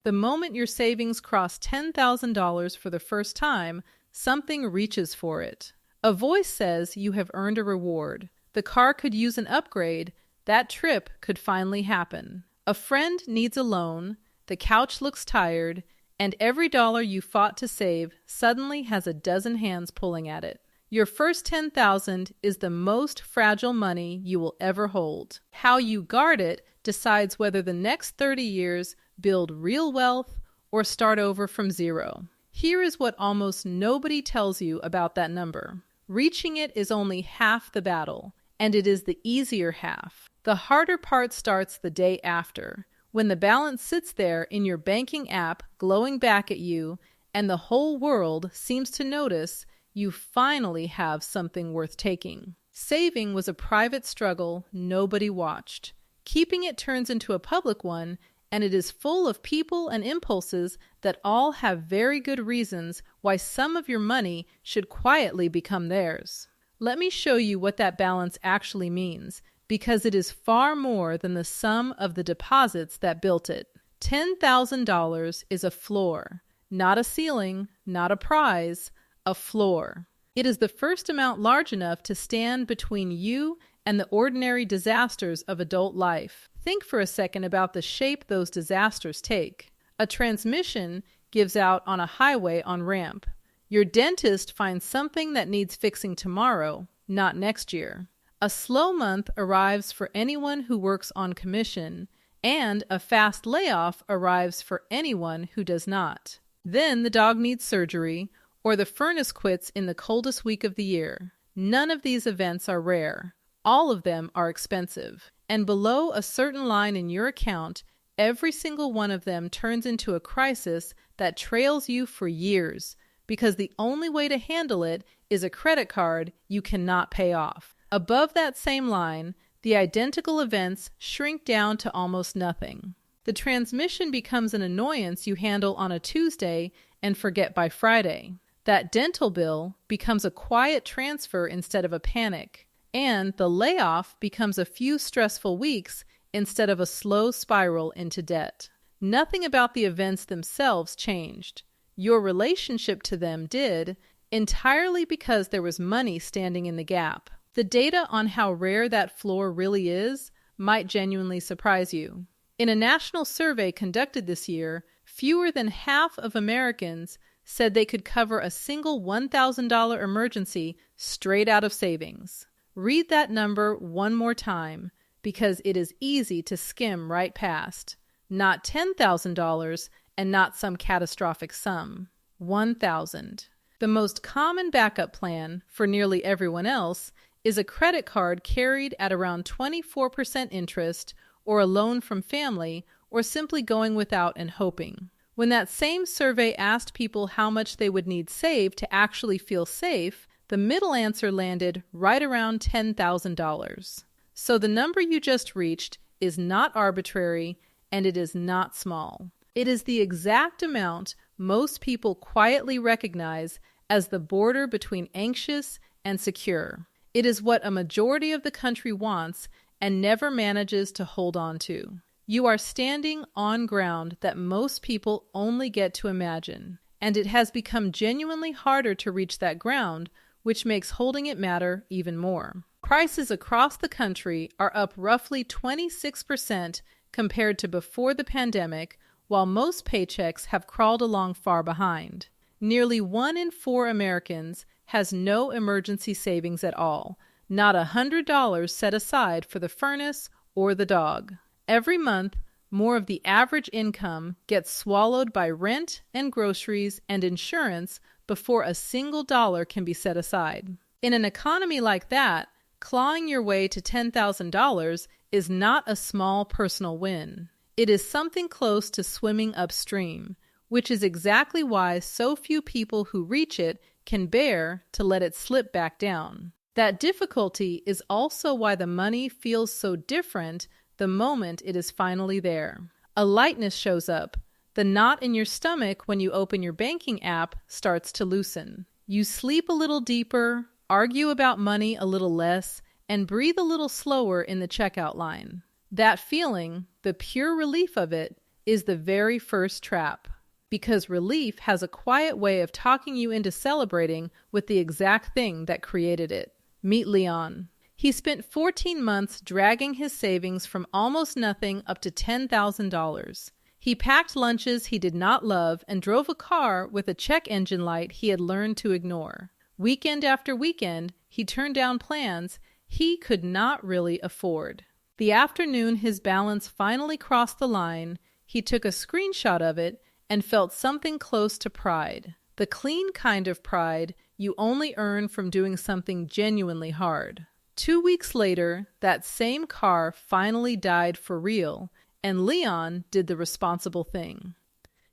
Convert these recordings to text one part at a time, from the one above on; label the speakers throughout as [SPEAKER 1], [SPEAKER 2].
[SPEAKER 1] The moment your savings cross $10,000 for the first time, something reaches for it. A voice says you have earned a reward. The car could use an upgrade. That trip could finally happen. A friend needs a loan. The couch looks tired. And every dollar you fought to save suddenly has a dozen hands pulling at it. Your first $10,000 is the most fragile money you will ever hold. How you guard it decides whether the next 30 years build real wealth or start over from zero. Here is what almost nobody tells you about that number. Reaching it is only half the battle, and it is the easier half. The harder part starts the day after, when the balance sits there in your banking app glowing back at you, and the whole world seems to notice you finally have something worth taking. Saving was a private struggle nobody watched. Keeping it turns into a public one, and it is full of people and impulses that all have very good reasons why some of your money should quietly become theirs. Let me show you what that balance actually means, because it is far more than the sum of the deposits that built it. $10,000 is a floor, not a ceiling, not a prize, a floor. It is the first amount large enough to stand between you and the ordinary disasters of adult life. Think for a second about the shape those disasters take. A transmission gives out on a highway on ramp. Your dentist finds something that needs fixing tomorrow, not next year. A slow month arrives for anyone who works on commission, and a fast layoff arrives for anyone who does not. Then the dog needs surgery, or the furnace quits in the coldest week of the year. None of these events are rare. All of them are expensive. And below a certain line in your account, every single one of them turns into a crisis that trails you for years, because the only way to handle it is a credit card you cannot pay off. Above that same line, the identical events shrink down to almost nothing. The transmission becomes an annoyance you handle on a Tuesday and forget by Friday. That dental bill becomes a quiet transfer instead of a panic. And the layoff becomes a few stressful weeks instead of a slow spiral into debt. Nothing about the events themselves changed. Your relationship to them did, entirely because there was money standing in the gap. The data on how rare that floor really is might genuinely surprise you. In a national survey conducted this year, fewer than half of Americans said they could cover a single $1,000 emergency straight out of savings. Read that number one more time, because it is easy to skim right past. Not $10,000 and not some catastrophic sum. $1,000. The most common backup plan for nearly everyone else is a credit card carried at around 24% interest, or a loan from family, or simply going without and hoping. When that same survey asked people how much they would need saved to actually feel safe, the middle answer landed right around $10,000. So the number you just reached is not arbitrary, and it is not small. It is the exact amount most people quietly recognize as the border between anxious and secure. It is what a majority of the country wants and never manages to hold on to. You are standing on ground that most people only get to imagine, and it has become genuinely harder to reach that ground, which makes holding it matter even more. Prices across the country are up roughly 26% compared to before the pandemic, while most paychecks have crawled along far behind. Nearly 1 in 4 Americans has no emergency savings at all, not $100 set aside for the furnace or the dog. Every month, more of the average income gets swallowed by rent and groceries and insurance before a single dollar can be set aside. In an economy like that, clawing your way to $10,000 is not a small personal win. It is something close to swimming upstream, which is exactly why so few people who reach it can bear to let it slip back down. That difficulty is also why the money feels so different the moment it is finally there. A lightness shows up. The knot in your stomach when you open your banking app starts to loosen. You sleep a little deeper, argue about money a little less, and breathe a little slower in the checkout line. That feeling, the pure relief of it, is the very first trap, because relief has a quiet way of talking you into celebrating with the exact thing that created it. Meet Leon. He spent 14 months dragging his savings from almost nothing up to $10,000. He packed lunches he did not love and drove a car with a check engine light he had learned to ignore. Weekend after weekend, he turned down plans he could not really afford. The afternoon his balance finally crossed the line, he took a screenshot of it and felt something close to pride. The clean kind of pride you only earn from doing something genuinely hard. 2 weeks later, that same car finally died for real, and Leon did the responsible thing.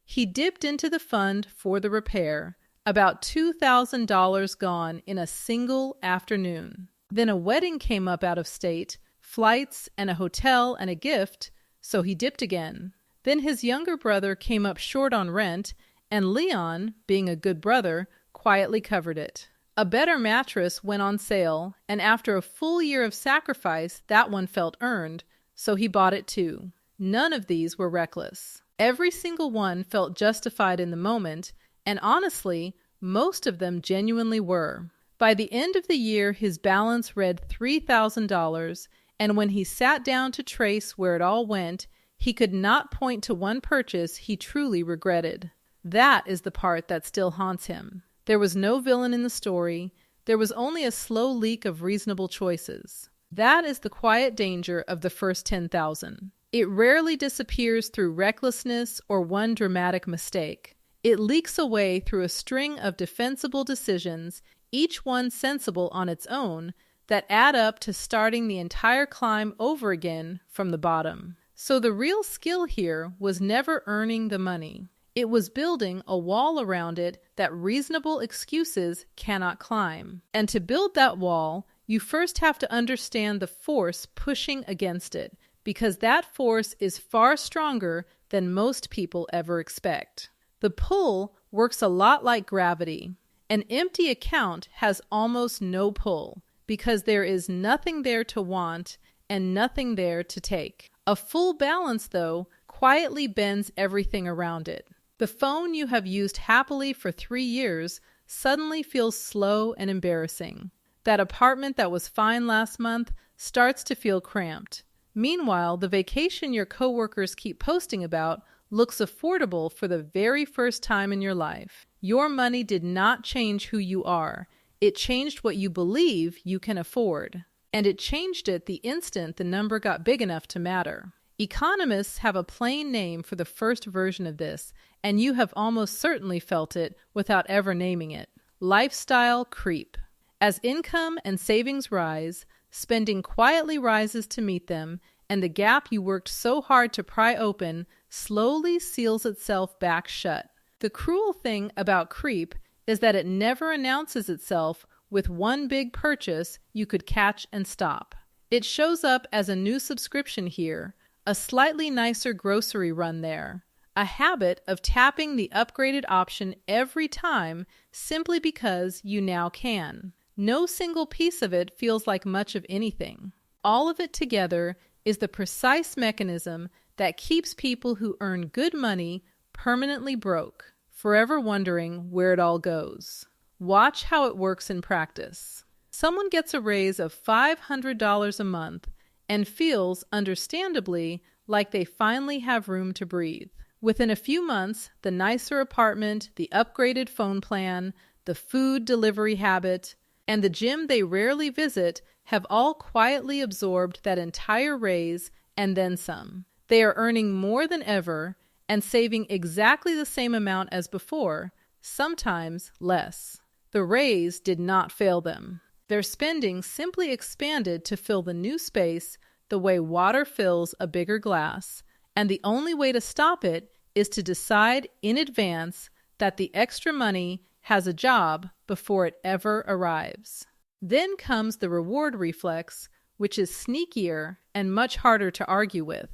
[SPEAKER 1] He dipped into the fund for the repair, about $2,000 gone in a single afternoon. Then a wedding came up out of state, flights and a hotel and a gift, so he dipped again. Then his younger brother came up short on rent, and Leon, being a good brother, quietly covered it. A better mattress went on sale, and after a full year of sacrifice, that one felt earned, so he bought it too. None of these were reckless. Every single one felt justified in the moment, and honestly, most of them genuinely were. By the end of the year, his balance read $3,000, and when he sat down to trace where it all went, he could not point to one purchase he truly regretted. That is the part that still haunts him. There was no villain in the story. There was only a slow leak of reasonable choices. That is the quiet danger of the first 10,000. It rarely disappears through recklessness or one dramatic mistake. It leaks away through a string of defensible decisions, each one sensible on its own, that add up to starting the entire climb over again from the bottom. So the real skill here was never earning the money. It was building a wall around it that reasonable excuses cannot climb. And to build that wall, you first have to understand the force pushing against it, because that force is far stronger than most people ever expect. The pull works a lot like gravity. An empty account has almost no pull, because there is nothing there to want and nothing there to take. A full balance, though, quietly bends everything around it. The phone you have used happily for 3 years suddenly feels slow and embarrassing. That apartment that was fine last month starts to feel cramped. Meanwhile, the vacation your coworkers keep posting about looks affordable for the very first time in your life. Your money did not change who you are. It changed what you believe you can afford. And it changed it the instant the number got big enough to matter. Economists have a plain name for the first version of this, and you have almost certainly felt it without ever naming it. Lifestyle creep. As income and savings rise, spending quietly rises to meet them, and the gap you worked so hard to pry open slowly seals itself back shut. The cruel thing about creep is that it never announces itself with one big purchase you could catch and stop. It shows up as a new subscription here, a slightly nicer grocery run there, a habit of tapping the upgraded option every time simply because you now can. No single piece of it feels like much of anything. All of it together is the precise mechanism that keeps people who earn good money permanently broke, forever wondering where it all goes. Watch how it works in practice. Someone gets a raise of $500 a month and feels, understandably, like they finally have room to breathe. Within a few months, the nicer apartment, the upgraded phone plan, the food delivery habit, and the gym they rarely visit have all quietly absorbed that entire raise and then some. They are earning more than ever and saving exactly the same amount as before, sometimes less. The raise did not fail them. Their spending simply expanded to fill the new space the way water fills a bigger glass, and the only way to stop it is to decide in advance that the extra money has a job before it ever arrives. Then comes the reward reflex, which is sneakier and much harder to argue with.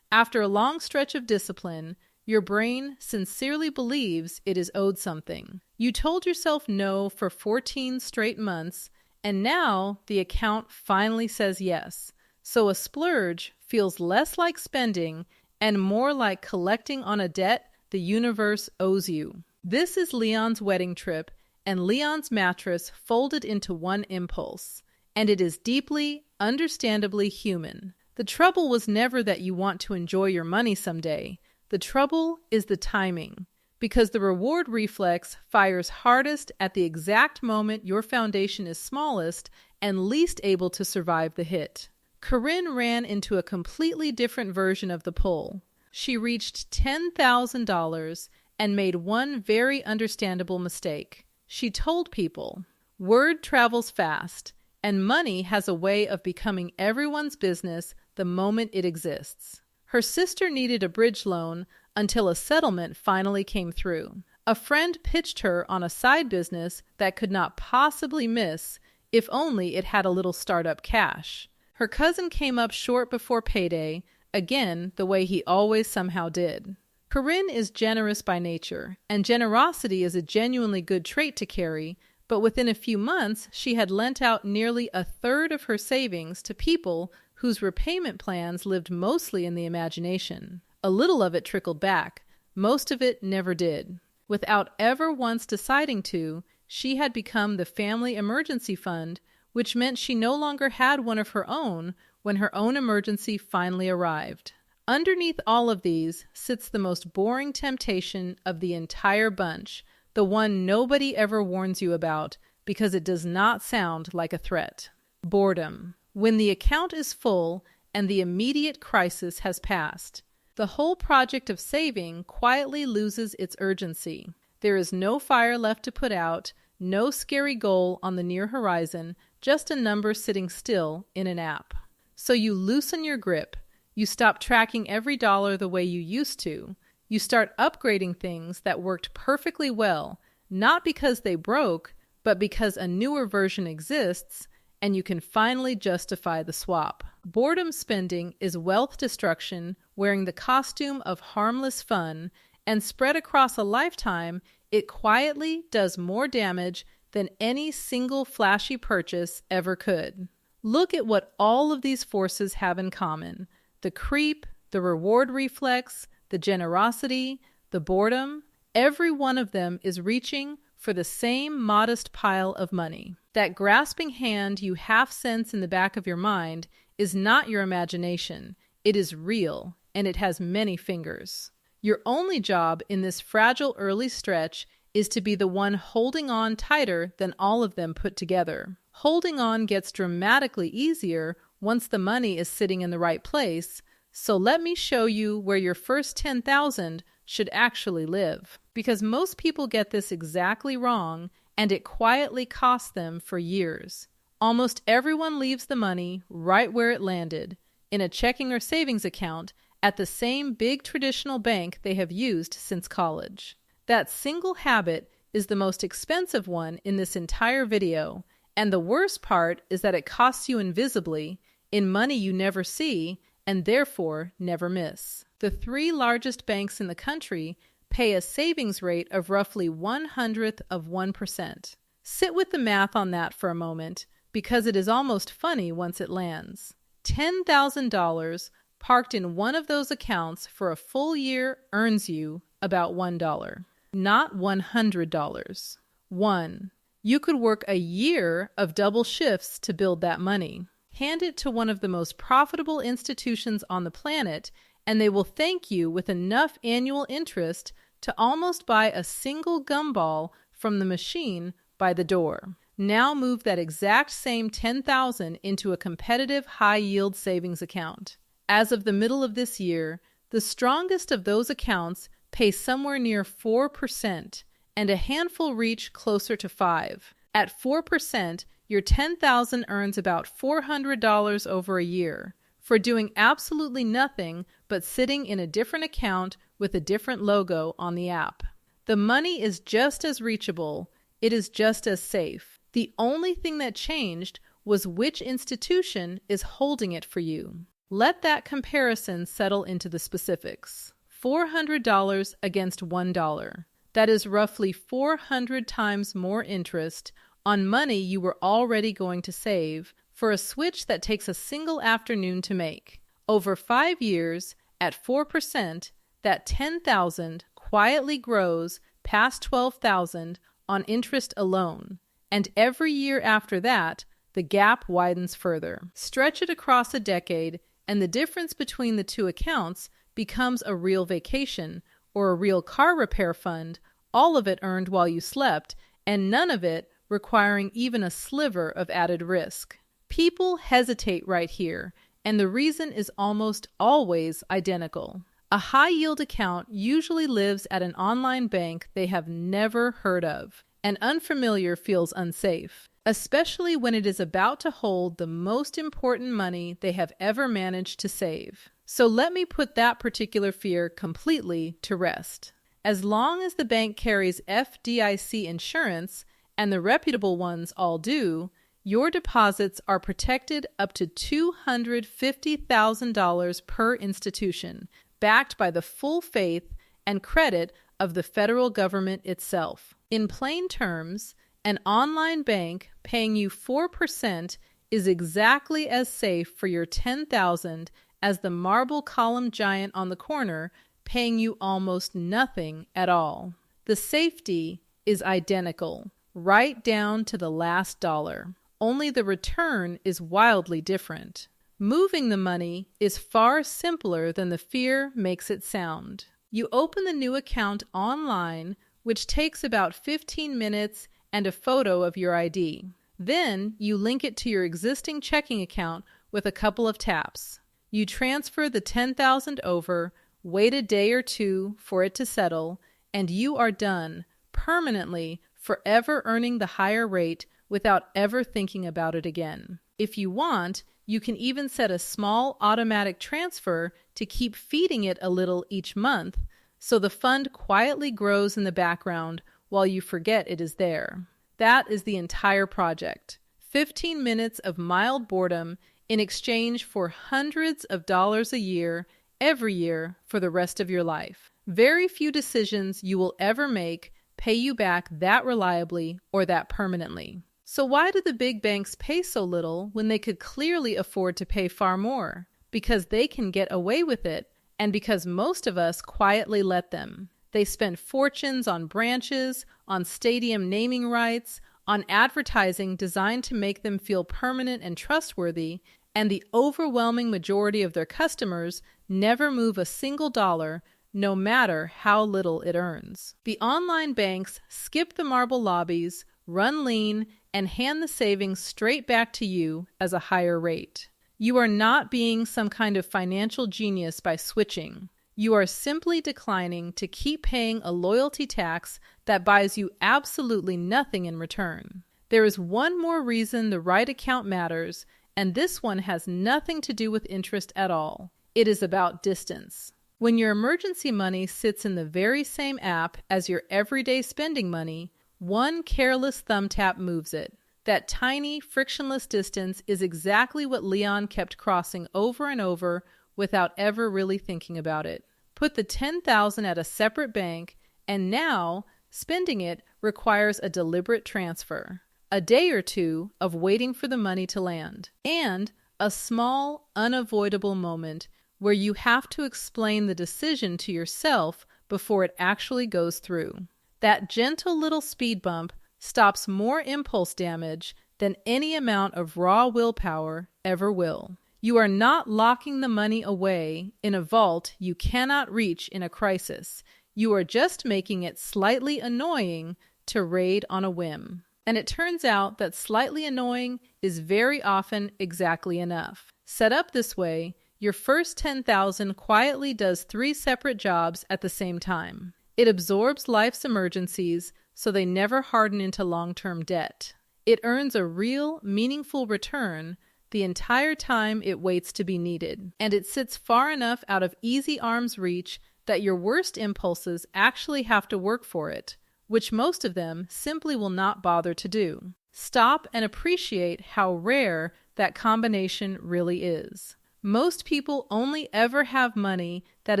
[SPEAKER 1] After a long stretch of discipline, your brain sincerely believes it is owed something. You told yourself no for 14 straight months, and now the account finally says yes. So a splurge feels less like spending and more like collecting on a debt the universe owes you. This is Leon's wedding trip and Leon's mattress folded into one impulse, and it is deeply, understandably human. The trouble was never that you want to enjoy your money someday. The trouble is the timing, because the reward reflex fires hardest at the exact moment your foundation is smallest and least able to survive the hit. Corinne ran into a completely different version of the pull. She reached $10,000 and made one very understandable mistake. She told people, "Word travels fast, and money has a way of becoming everyone's business the moment it exists." Her sister needed a bridge loan until a settlement finally came through. A friend pitched her on a side business that could not possibly miss if only it had a little startup cash. Her cousin came up short before payday, again the way he always somehow did. Corinne is generous by nature, and generosity is a genuinely good trait to carry, but within a few months she had lent out nearly a third of her savings to people whose repayment plans lived mostly in the imagination. A little of it trickled back, most of it never did. Without ever once deciding to, she had become the family emergency fund, which meant she no longer had one of her own when her own emergency finally arrived. Underneath all of these sits the most boring temptation of the entire bunch, the one nobody ever warns you about because it does not sound like a threat. Boredom. When the account is full and the immediate crisis has passed, the whole project of saving quietly loses its urgency. There is no fire left to put out, no scary goal on the near horizon, just a number sitting still in an app. So you loosen your grip. You stop tracking every dollar the way you used to. You start upgrading things that worked perfectly well, not because they broke, but because a newer version exists, and you can finally justify the swap. Boredom spending is wealth destruction wearing the costume of harmless fun, and spread across a lifetime, it quietly does more damage than any single flashy purchase ever could. Look at what all of these forces have in common: the creep, the reward reflex, the generosity, the boredom. Every one of them is reaching for the same modest pile of money. That grasping hand you half sense in the back of your mind is not your imagination. It is real, and it has many fingers. Your only job in this fragile early stretch is to be the one holding on tighter than all of them put together. Holding on gets dramatically easier once the money is sitting in the right place, so let me show you where your first 10,000 should actually live. Because most people get this exactly wrong, and it quietly costs them for years. Almost everyone leaves the money right where it landed, in a checking or savings account at the same big traditional bank they have used since college. That single habit is the most expensive one in this entire video, and the worst part is that it costs you invisibly, in money you never see, and therefore never miss. The 3 largest banks in the country pay a savings rate of roughly 1/100 of 1%. Sit with the math on that for a moment, because it is almost funny once it lands. $10,000 parked in one of those accounts for a full year earns you about $1, not $100. 1. You could work a year of double shifts to build that money. Hand it to one of the most profitable institutions on the planet, and they will thank you with enough annual interest to almost buy a single gumball from the machine by the door. Now move that exact same $10,000 into a competitive high-yield savings account. As of the middle of this year, the strongest of those accounts pay somewhere near 4%, and a handful reach closer to 5%. At 4%, your $10,000 earns about $400 over a year for doing absolutely nothing but sitting in a different account with a different logo on the app. The money is just as reachable. It is just as safe. The only thing that changed was which institution is holding it for you. Let that comparison settle into the specifics. $400 against $1. That is roughly 400 times more interest on money you were already going to save for a switch that takes a single afternoon to make. Over 5 years, At 4%, that $10,000 quietly grows past $12,000 on interest alone, and every year after that, the gap widens further. Stretch it across a decade, and the difference between the two accounts becomes a real vacation or a real car repair fund, all of it earned while you slept, and none of it requiring even a sliver of added risk. People hesitate right here, and the reason is almost always identical. A high-yield account usually lives at an online bank they have never heard of, and unfamiliar feels unsafe, especially when it is about to hold the most important money they have ever managed to save. So let me put that particular fear completely to rest. As long as the bank carries FDIC insurance, and the reputable ones all do, your deposits are protected up to $250,000 per institution, backed by the full faith and credit of the federal government itself. In plain terms, an online bank paying you 4% is exactly as safe for your $10,000 as the marble column giant on the corner paying you almost nothing at all. The safety is identical, right down to the last dollar. Only the return is wildly different. Moving the money is far simpler than the fear makes it sound. You open the new account online, which takes about 15 minutes and a photo of your ID. Then you link it to your existing checking account with a couple of taps. You transfer the $10,000 over, wait a day or two for it to settle, and you are done, permanently, forever earning the higher rate without ever thinking about it again. If you want, you can even set a small automatic transfer to keep feeding it a little each month, so the fund quietly grows in the background while you forget it is there. That is the entire project. 15 minutes of mild boredom in exchange for hundreds of dollars a year, every year, for the rest of your life. Very few decisions you will ever make pay you back that reliably or that permanently. So why do the big banks pay so little when they could clearly afford to pay far more? Because they can get away with it, and because most of us quietly let them. They spend fortunes on branches, on stadium naming rights, on advertising designed to make them feel permanent and trustworthy, and the overwhelming majority of their customers never move a single dollar, no matter how little it earns. The online banks skip the marble lobbies, run lean, and hand the savings straight back to you as a higher rate. You are not being some kind of financial genius by switching. You are simply declining to keep paying a loyalty tax that buys you absolutely nothing in return. There is one more reason the right account matters, and this one has nothing to do with interest at all. It is about distance. When your emergency money sits in the very same app as your everyday spending money, one careless thumb tap moves it. That tiny, frictionless distance is exactly what Leon kept crossing over and over without ever really thinking about it. Put the $10,000 at a separate bank, and now spending it requires a deliberate transfer, a day or two of waiting for the money to land, and a small, unavoidable moment where you have to explain the decision to yourself before it actually goes through. That gentle little speed bump stops more impulse damage than any amount of raw willpower ever will. You are not locking the money away in a vault you cannot reach in a crisis. You are just making it slightly annoying to raid on a whim. And it turns out that slightly annoying is very often exactly enough. Set up this way, your first $10,000 quietly does 3 separate jobs at the same time. It absorbs life's emergencies so they never harden into long-term debt. It earns a real, meaningful return the entire time it waits to be needed. And it sits far enough out of easy arm's reach that your worst impulses actually have to work for it, which most of them simply will not bother to do. Stop and appreciate how rare that combination really is. Most people only ever have money that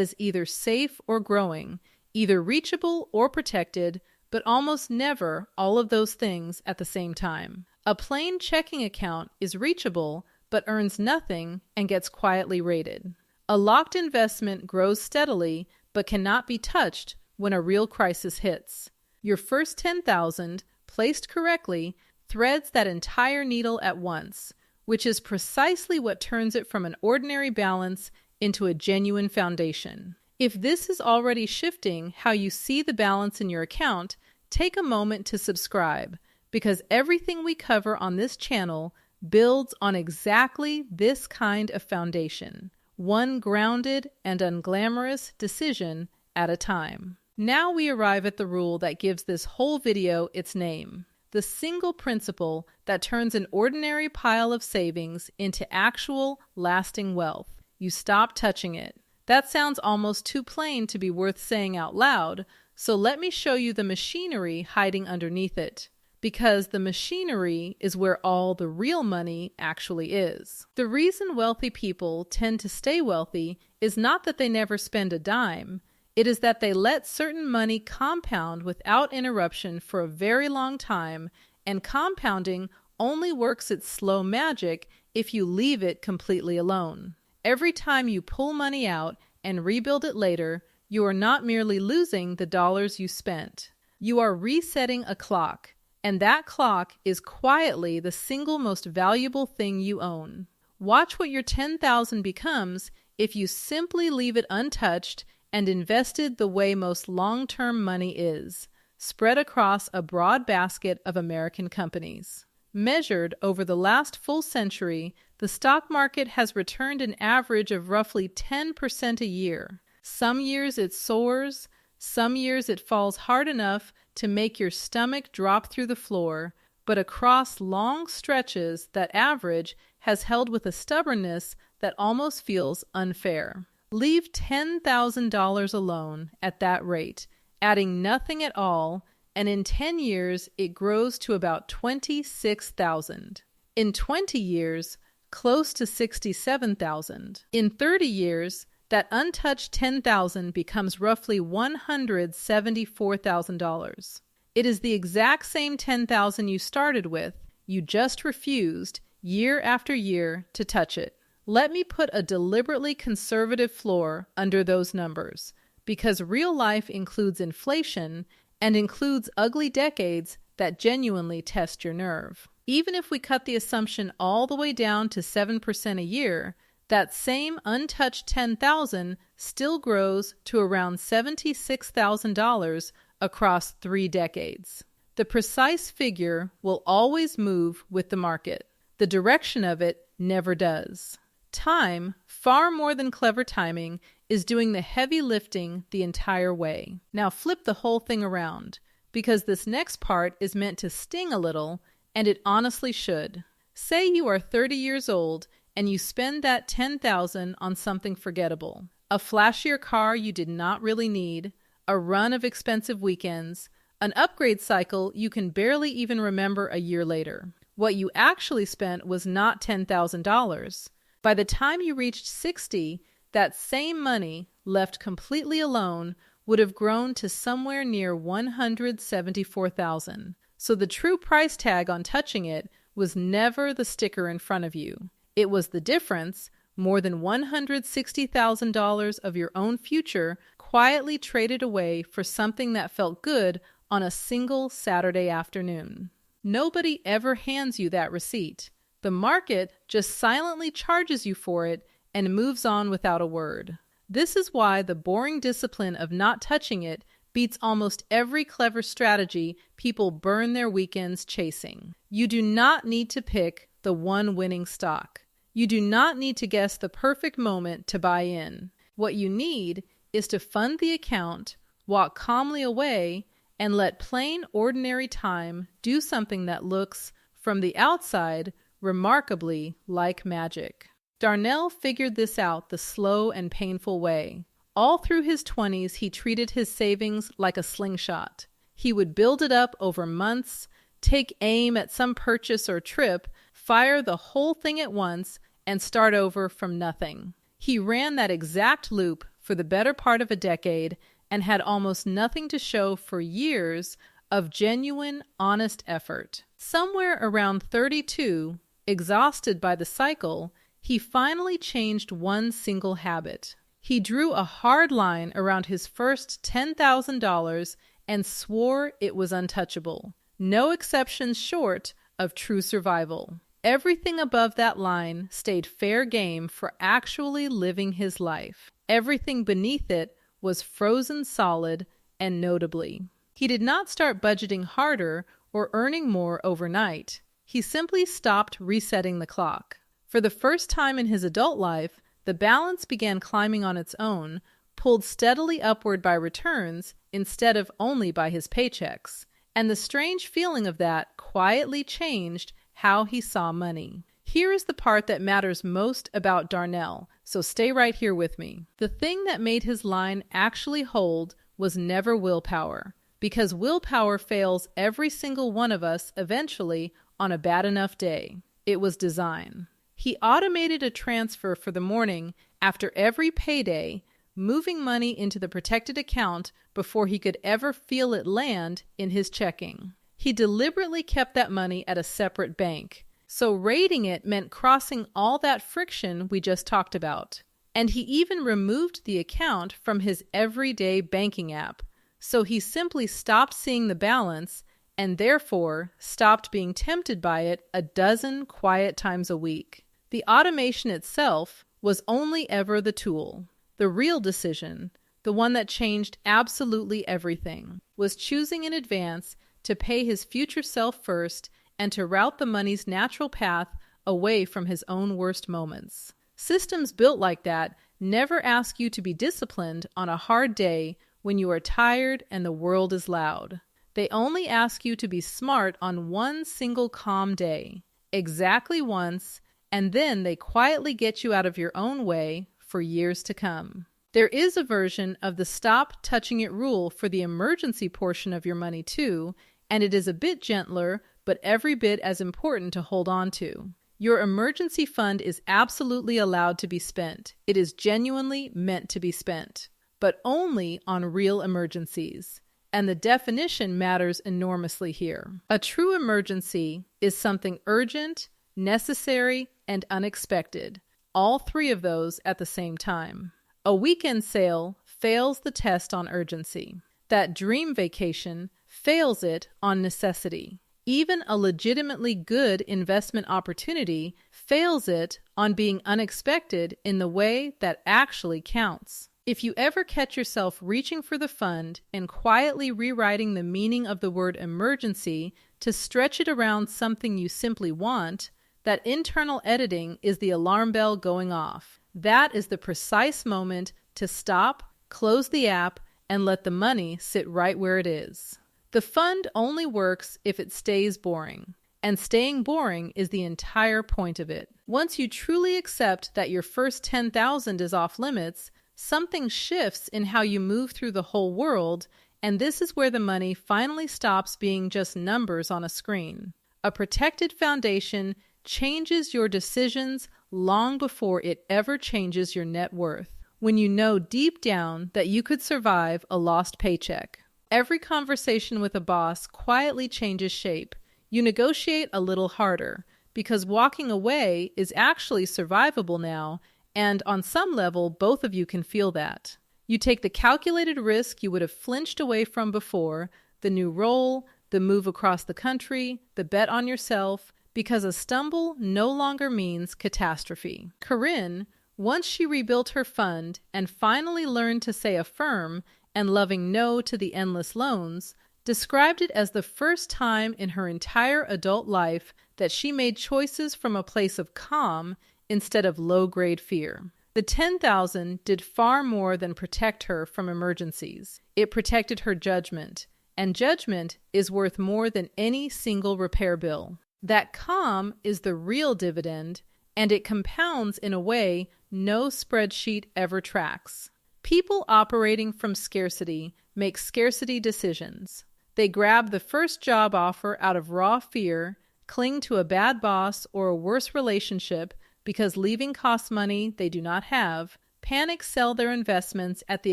[SPEAKER 1] is either safe or growing, either reachable or protected, but almost never all of those things at the same time. A plain checking account is reachable, but earns nothing and gets quietly raided. A locked investment grows steadily but cannot be touched when a real crisis hits. Your first 10,000, placed correctly, threads that entire needle at once, which is precisely what turns it from an ordinary balance into a genuine foundation. If this is already shifting how you see the balance in your account, take a moment to subscribe, because everything we cover on this channel builds on exactly this kind of foundation, one grounded and unglamorous decision at a time. Now we arrive at the rule that gives this whole video its name, the single principle that turns an ordinary pile of savings into actual, lasting wealth. You stop touching it. That sounds almost too plain to be worth saying out loud, so let me show you the machinery hiding underneath it. Because the machinery is where all the real money actually is. The reason wealthy people tend to stay wealthy is not that they never spend a dime. It is that they let certain money compound without interruption for a very long time, and compounding only works its slow magic if you leave it completely alone. Every time you pull money out and rebuild it later, you are not merely losing the dollars you spent. You are resetting a clock, and that clock is quietly the single most valuable thing you own. Watch what your 10,000 becomes if you simply leave it untouched and invested the way most long-term money is, spread across a broad basket of American companies. Measured over the last full century, the stock market has returned an average of roughly 10% a year. Some years it soars, some years it falls hard enough to make your stomach drop through the floor, but across long stretches that average has held with a stubbornness that almost feels unfair. Leave $10,000 alone at that rate, adding nothing at all, and in 10 years it grows to about 26,000. In 20 years, close to 67,000. In 30 years, that untouched 10,000 becomes roughly $174,000. It is the exact same 10,000 you started with. You just refused, year after year, to touch it. Let me put a deliberately conservative floor under those numbers, because real life includes inflation and includes ugly decades that genuinely test your nerve. Even if we cut the assumption all the way down to 7% a year, that same untouched 10,000 still grows to around $76,000 across 3 decades. The precise figure will always move with the market. The direction of it never does. Time, far more than clever timing, is doing the heavy lifting the entire way. Now flip the whole thing around, because this next part is meant to sting a little, and it honestly should. Say you are 30 years old and you spend that 10,000 on something forgettable. A flashier car you did not really need, a run of expensive weekends, an upgrade cycle you can barely even remember a year later. What you actually spent was not $10,000. By the time you reached 60, that same money, left completely alone, would have grown to somewhere near $174,000. So the true price tag on touching it was never the sticker in front of you. It was the difference, more than $160,000 of your own future quietly traded away for something that felt good on a single Saturday afternoon. Nobody ever hands you that receipt. The market just silently charges you for it and moves on without a word. This is why the boring discipline of not touching it beats almost every clever strategy people burn their weekends chasing. You do not need to pick the one winning stock. You do not need to guess the perfect moment to buy in. What you need is to fund the account, walk calmly away, and let plain ordinary time do something that looks, from the outside, remarkably like magic. Darnell figured this out the slow and painful way. All through his 20s, he treated his savings like a slingshot. He would build it up over months, take aim at some purchase or trip, fire the whole thing at once, and start over from nothing. He ran that exact loop for the better part of a decade and had almost nothing to show for years of genuine, honest effort. Somewhere around 32, exhausted by the cycle, he finally changed one single habit. He drew a hard line around his first $10,000 and swore it was untouchable. No exceptions short of true survival. Everything above that line stayed fair game for actually living his life. Everything beneath it was frozen solid, and notably. He did not start budgeting harder or earning more overnight. He simply stopped resetting the clock. For the first time in his adult life, the balance began climbing on its own, pulled steadily upward by returns instead of only by his paychecks. And the strange feeling of that quietly changed how he saw money. Here is the part that matters most about Darnell, so stay right here with me. The thing that made his line actually hold was never willpower, because willpower fails every single one of us eventually on a bad enough day. It was design. He automated a transfer for the morning after every payday, moving money into the protected account before he could ever feel it land in his checking. He deliberately kept that money at a separate bank, so raiding it meant crossing all that friction we just talked about. And he even removed the account from his everyday banking app, so he simply stopped seeing the balance and therefore stopped being tempted by it a dozen quiet times a week. The automation itself was only ever the tool. The real decision, the one that changed absolutely everything, was choosing in advance to pay his future self first and to route the money's natural path away from his own worst moments. Systems built like that never ask you to be disciplined on a hard day when you are tired and the world is loud. They only ask you to be smart on one single calm day, exactly once, and then they quietly get you out of your own way for years to come. There is a version of the stop touching it rule for the emergency portion of your money too, and it is a bit gentler, but every bit as important to hold on to. Your emergency fund is absolutely allowed to be spent. It is genuinely meant to be spent, but only on real emergencies. And the definition matters enormously here. A true emergency is something urgent, necessary, and unexpected. All three of those at the same time. A weekend sale fails the test on urgency. That dream vacation fails it on necessity. Even a legitimately good investment opportunity fails it on being unexpected in the way that actually counts. If you ever catch yourself reaching for the fund and quietly rewriting the meaning of the word emergency to stretch it around something you simply want, that internal editing is the alarm bell going off. That is the precise moment to stop, close the app, and let the money sit right where it is. The fund only works if it stays boring, and staying boring is the entire point of it. Once you truly accept that your first $10,000 is off limits, something shifts in how you move through the whole world, and this is where the money finally stops being just numbers on a screen. A protected foundation changes your decisions long before it ever changes your net worth. When you know deep down that you could survive a lost paycheck. Every conversation with a boss quietly changes shape. You negotiate a little harder because walking away is actually survivable now, and on some level, both of you can feel that. You take the calculated risk you would have flinched away from before, the new role, the move across the country, the bet on yourself, because a stumble no longer means catastrophe. Corinne, once she rebuilt her fund and finally learned to say a firm and loving no to the endless loans, described it as the first time in her entire adult life that she made choices from a place of calm instead of low-grade fear. The $10,000 did far more than protect her from emergencies. It protected her judgment, and judgment is worth more than any single repair bill. That calm is the real dividend, and it compounds in a way no spreadsheet ever tracks. People operating from scarcity make scarcity decisions. They grab the first job offer out of raw fear, cling to a bad boss or a worse relationship because leaving costs money they do not have, panic sell their investments at the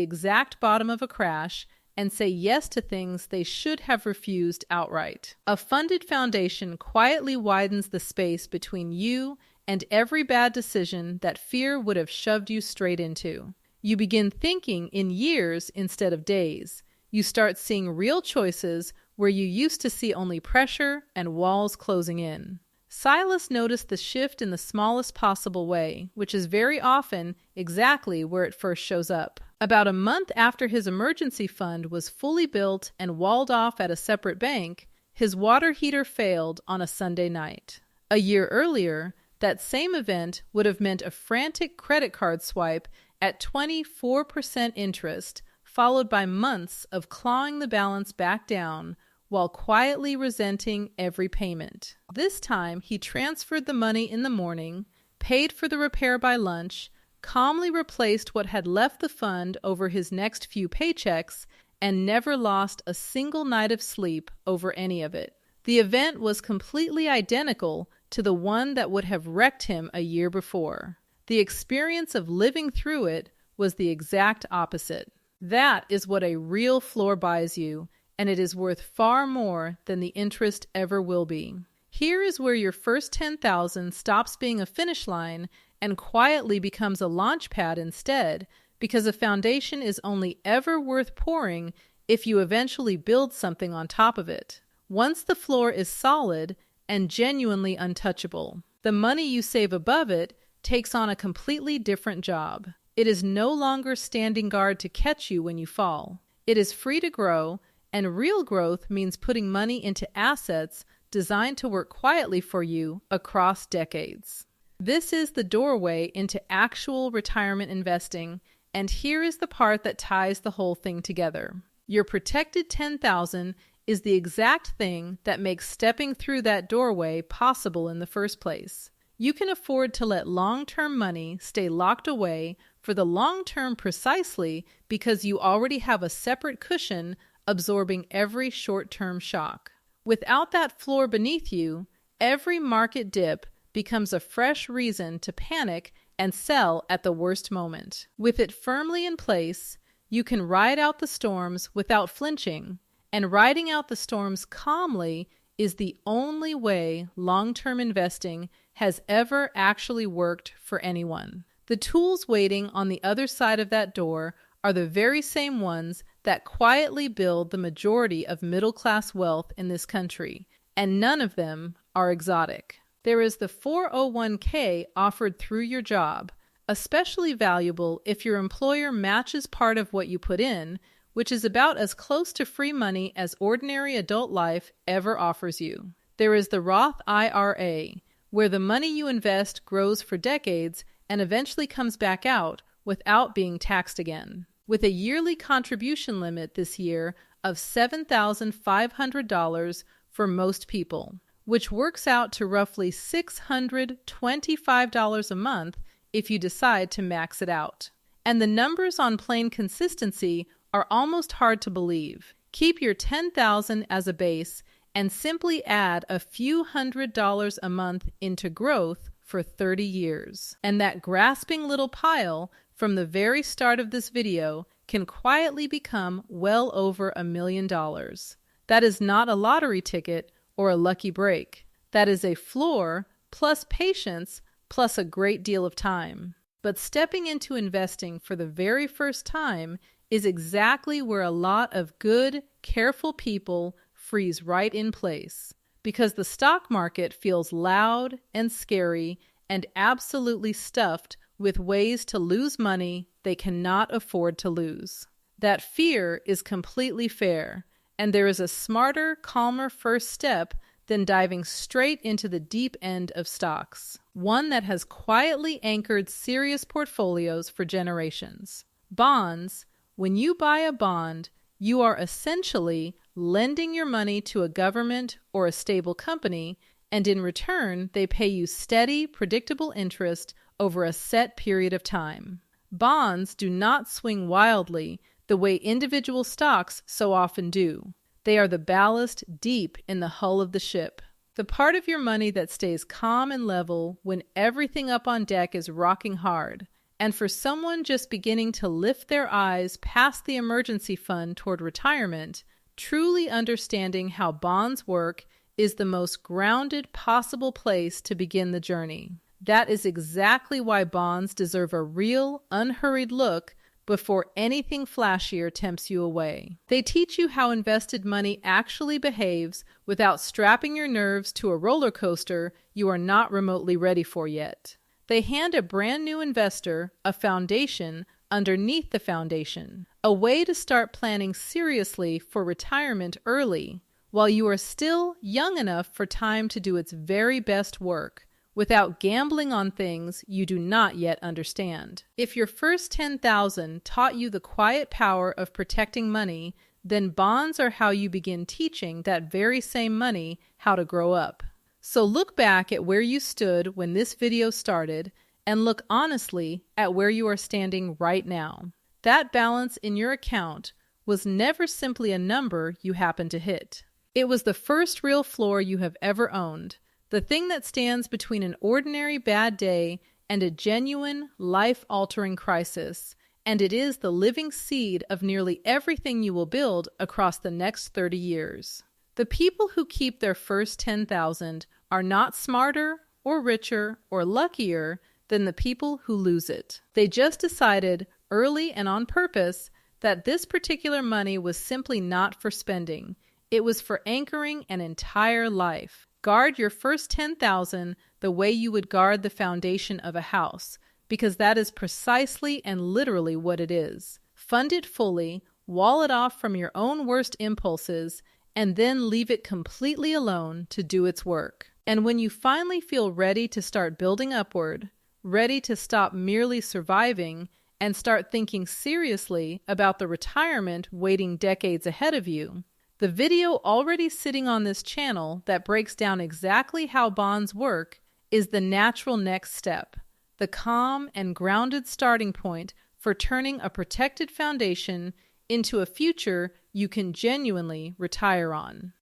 [SPEAKER 1] exact bottom of a crash, and say yes to things they should have refused outright. A funded foundation quietly widens the space between you and every bad decision that fear would have shoved you straight into. You begin thinking in years instead of days. You start seeing real choices where you used to see only pressure and walls closing in. Silas noticed the shift in the smallest possible way, which is very often exactly where it first shows up. About a month after his emergency fund was fully built and walled off at a separate bank, his water heater failed on a Sunday night. A year earlier, that same event would have meant a frantic credit card swipe at 24% interest, followed by months of clawing the balance back down while quietly resenting every payment. This time, he transferred the money in the morning, paid for the repair by lunch, calmly replaced what had left the fund over his next few paychecks, and never lost a single night of sleep over any of it. The event was completely identical to the one that would have wrecked him a year before. The experience of living through it was the exact opposite. That is what a real floor buys you, and it is worth far more than the interest ever will be. Here is where your first $10,000 stops being a finish line and quietly becomes a launch pad instead, because a foundation is only ever worth pouring if you eventually build something on top of it. Once the floor is solid and genuinely untouchable, the money you save above it takes on a completely different job. It is no longer standing guard to catch you when you fall. It is free to grow, and real growth means putting money into assets designed to work quietly for you across decades. This is the doorway into actual retirement investing, and here is the part that ties the whole thing together. Your protected $10,000 is the exact thing that makes stepping through that doorway possible in the first place. You can afford to let long-term money stay locked away for the long term precisely because you already have a separate cushion absorbing every short-term shock. Without that floor beneath you, every market dip becomes a fresh reason to panic and sell at the worst moment. With it firmly in place, you can ride out the storms without flinching, and riding out the storms calmly is the only way long-term investing has ever actually worked for anyone. The tools waiting on the other side of that door are the very same ones that quietly build the majority of middle-class wealth in this country, and none of them are exotic. There is the 401k offered through your job, especially valuable if your employer matches part of what you put in, which is about as close to free money as ordinary adult life ever offers you. There is the Roth IRA, where the money you invest grows for decades and eventually comes back out without being taxed again. With a yearly contribution limit this year of $7,500 for most people, which works out to roughly $625 a month if you decide to max it out. And the numbers on plain consistency are almost hard to believe. Keep your $10,000 as a base and simply add a few $100s a month into growth for 30 years. And that grasping little pile from the very start of this video can quietly become well over $1 million. That is not a lottery ticket or a lucky break. That is a floor plus patience plus a great deal of time. But stepping into investing for the very first time is exactly where a lot of good, careful people freeze right in place. Because the stock market feels loud and scary and absolutely stuffed with ways to lose money they cannot afford to lose. That fear is completely fair, and there is a smarter, calmer first step than diving straight into the deep end of stocks, one that has quietly anchored serious portfolios for generations. Bonds. When you buy a bond, you are essentially lending your money to a government or a stable company, and in return, they pay you steady, predictable interest over a set period of time. Bonds do not swing wildly the way individual stocks so often do. They are the ballast deep in the hull of the ship. The part of your money that stays calm and level when everything up on deck is rocking hard. And for someone just beginning to lift their eyes past the emergency fund toward retirement, truly understanding how bonds work is the most grounded possible place to begin the journey. That is exactly why bonds deserve a real, unhurried look before anything flashier tempts you away. They teach you how invested money actually behaves without strapping your nerves to a roller coaster you are not remotely ready for yet. They hand a brand new investor a foundation underneath the foundation, a way to start planning seriously for retirement early, while you are still young enough for time to do its very best work, without gambling on things you do not yet understand. If your first 10,000 taught you the quiet power of protecting money, then bonds are how you begin teaching that very same money how to grow up. So look back at where you stood when this video started and look honestly at where you are standing right now. That balance in your account was never simply a number you happened to hit. It was the first real floor you have ever owned, the thing that stands between an ordinary bad day and a genuine, life-altering crisis, and it is the living seed of nearly everything you will build across the next 30 years. The people who keep their first 10,000 are not smarter or richer or luckier than the people who lose it. They just decided, early and on purpose, that this particular money was simply not for spending. It was for anchoring an entire life. Guard your first 10,000 the way you would guard the foundation of a house, because that is precisely and literally what it is. Fund it fully, wall it off from your own worst impulses, and then leave it completely alone to do its work. And when you finally feel ready to start building upward, ready to stop merely surviving and start thinking seriously about the retirement waiting decades ahead of you, the video already sitting on this channel that breaks down exactly how bonds work is the natural next step, the calm and grounded starting point for turning a protected foundation into a future you can genuinely retire on.